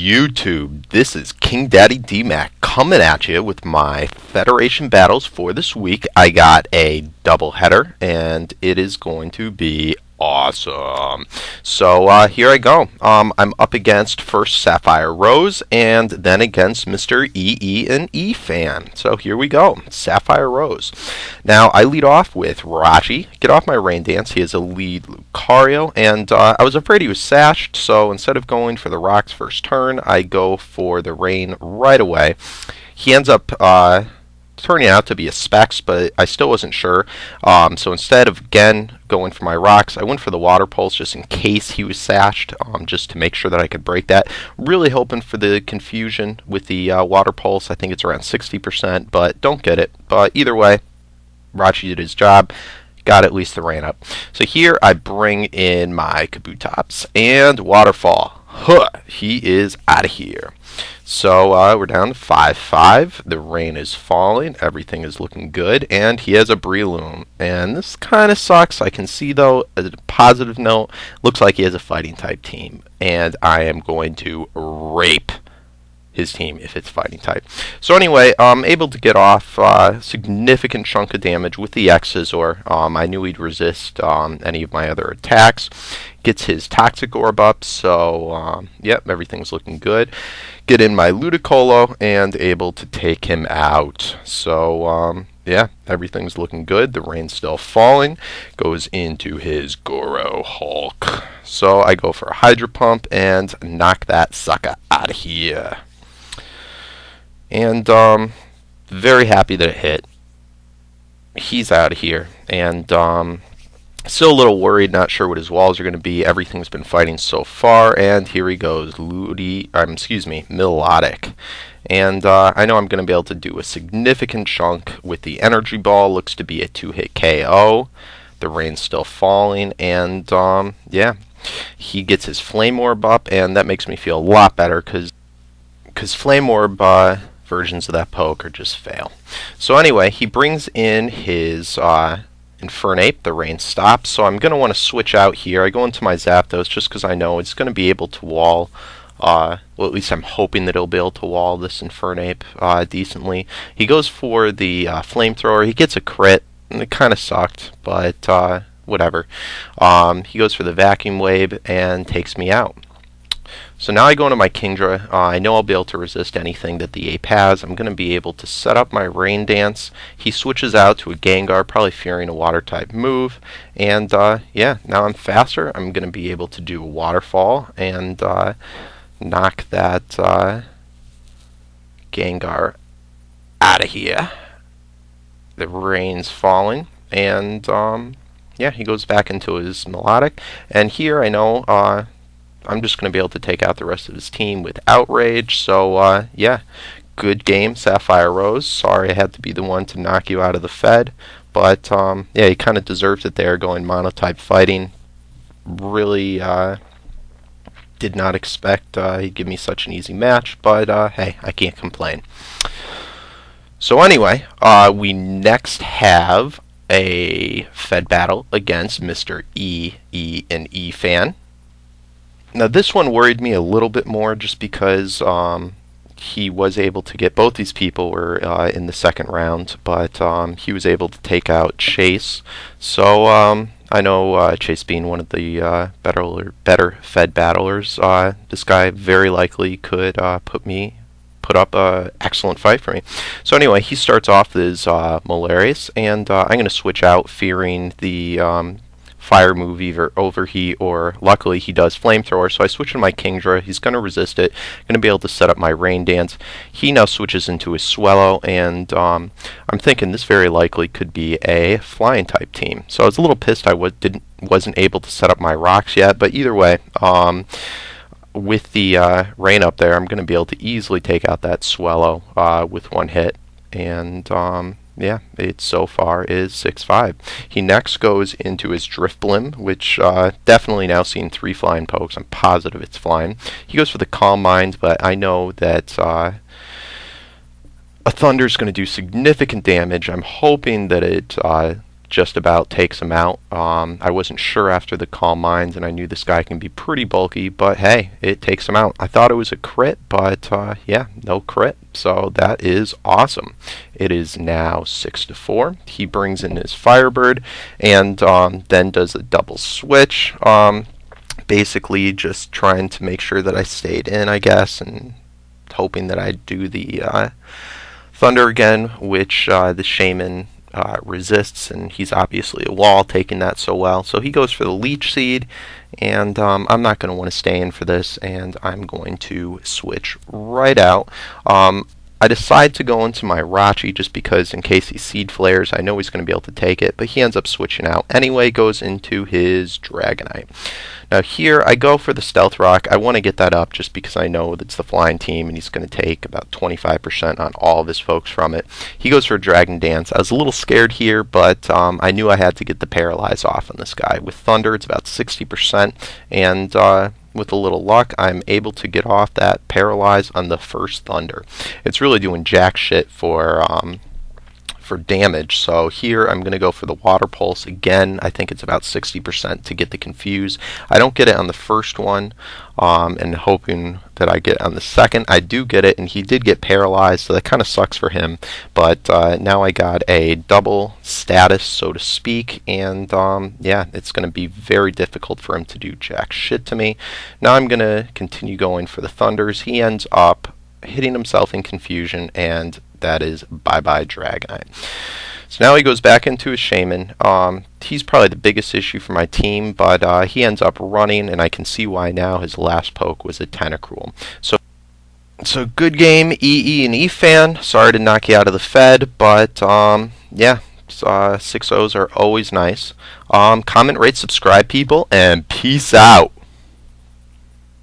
YouTube? This is KingDaddyDMAC coming at you with my Federation battles for this week. I got a doubleheader, and it is going to be awesome. So here I go. I'm up against first Sapphire Rose and then against MrEEnEFan. So here we go. Sapphire Rose. Now I lead off with Raji. Get off my rain dance. He has a lead Lucario, and I was afraid he was sashed, so instead of going for the rocks first turn, I go for the rain right away. He ends up turning out to be a Specs, but I still wasn't sure. So instead of again going for my rocks, I went for the water pulse just in case he was sashed, just to make sure that I could break that. Really hoping for the confusion with the water pulse. I think it's around 60%, but don't get it. But either way, Rachi did his job. Got at least the rain up. So here I bring in my Kabutops and Waterfall. Huh, he is out of here. So we're down to 5-5. The rain is falling. Everything is looking good. And he has a Breloom. And this kind of sucks. I can see, though, as a positive note, looks like he has a fighting type team. And I am going to rape his team if it's fighting type. So anyway, I'm able to get off a significant chunk of damage with the X-Scissor. I knew he'd resist any of my other attacks. Gets his Toxic Orb up, so yep, everything's looking good. Get in my Ludicolo and able to take him out. So yeah, everything's looking good. The rain's still falling. Goes into his Goro Hulk. So I go for a Hydro Pump and knock that sucker out of here. And very happy that it hit. He's out of here. And still a little worried, not sure what his walls are going to be. Everything's been fighting so far, and here he goes, Melodic. And I know I'm going to be able to do a significant chunk with the Energy Ball. Looks to be a 2-hit KO. The rain's still falling, and yeah, he gets his Flame Orb up, and that makes me feel a lot better because Flame Orb versions of that poke are just fail. So anyway, he brings in his Infernape. The rain stops, so I'm going to want to switch out here. I go into my Zapdos just because I know it's going to be able to wall, well, at least I'm hoping that it'll be able to wall this Infernape decently. He goes for the Flamethrower. He gets a crit, and it kind of sucked, but whatever. He goes for the Vacuum Wave and takes me out. So now I go into my Kingdra. I know I'll be able to resist anything that the ape has. I'm going to be able to set up my Rain Dance. He switches out to a Gengar, probably fearing a Water type move. And yeah, now I'm faster. I'm going to be able to do a Waterfall and knock that Gengar out of here. The rain's falling, and yeah, he goes back into his Melodic. And here I know I'm just going to be able to take out the rest of his team with Outrage. So, yeah, good game, Sapphire Rose. Sorry I had to be the one to knock you out of the Fed. But, yeah, he kind of deserves it there, going Monotype fighting. Really did not expect he'd give me such an easy match. But, hey, I can't complain. So, anyway, we next have a Fed battle against MrEEnEFan. Now this one worried me a little bit more just because he was able to get, both these people were in the second round, but he was able to take out Chase. So I know Chase being one of the better Fed battlers, this guy very likely could put up an excellent fight for me. So anyway, he starts off with his Malarius, and I'm going to switch out, fearing the fire move, either Overheat, or luckily he does Flamethrower, so I switch to my Kingdra. He's going to resist it. Going to be able to set up my Rain Dance. He now switches into his Swellow, and I'm thinking this very likely could be a Flying type team. So I was a little pissed I wasn't able to set up my rocks yet, but either way, with the rain up there, I'm going to be able to easily take out that Swellow with one hit, and yeah, it so far is 6-5. He next goes into his Drifblim, which definitely now seeing 3 flying pokes. I'm positive it's flying. He goes for the Calm Mind, but I know that a Thunder's going to do significant damage. I'm hoping that it just about takes him out. I wasn't sure after the Calm Minds, and I knew this guy can be pretty bulky, but hey, it takes him out. I thought it was a crit, but yeah, no crit. So that is awesome. It is now 6-4. He brings in his Firebird, and then does a double switch. Basically just trying to make sure that I stayed in, I guess, and hoping that I'd do the Thunder again, which the Shaman resists, and he's obviously a wall, taking that so well. So he goes for the Leech Seed, and I'm not going to want to stay in for this, and I'm going to switch right out. I decide to go into my Rachi just because in case he Seed Flares, I know he's going to be able to take it, but he ends up switching out anyway, goes into his Dragonite. Now here I go for the Stealth Rock. I want to get that up just because I know that's the flying team and he's going to take about 25% on all of his folks from it. He goes for a Dragon Dance. I was a little scared here, but I knew I had to get the Paralyze off on this guy. With Thunder it's about 60%, and with a little luck, I'm able to get off that Paralyze on the first Thunder. It's really doing jack shit for damage. So here I'm going to go for the Water Pulse again. I think it's about 60% to get the Confuse. I don't get it on the first one, and hoping that I get it on the second. I do get it, and he did get paralyzed, so that kind of sucks for him. But now I got a double status, so to speak, and yeah, it's going to be very difficult for him to do jack shit to me. Now I'm going to continue going for the Thunders. He ends up hitting himself in confusion, and that is bye-bye Dragonite. So now he goes back into his Shaman. He's probably the biggest issue for my team, but he ends up running, and I can see why now. His last poke was a Tentacruel. So good game, mUdQuAza. Sorry to knock you out of the Fed, but yeah, 6-0s are always nice. Comment, rate, subscribe, people, and peace out.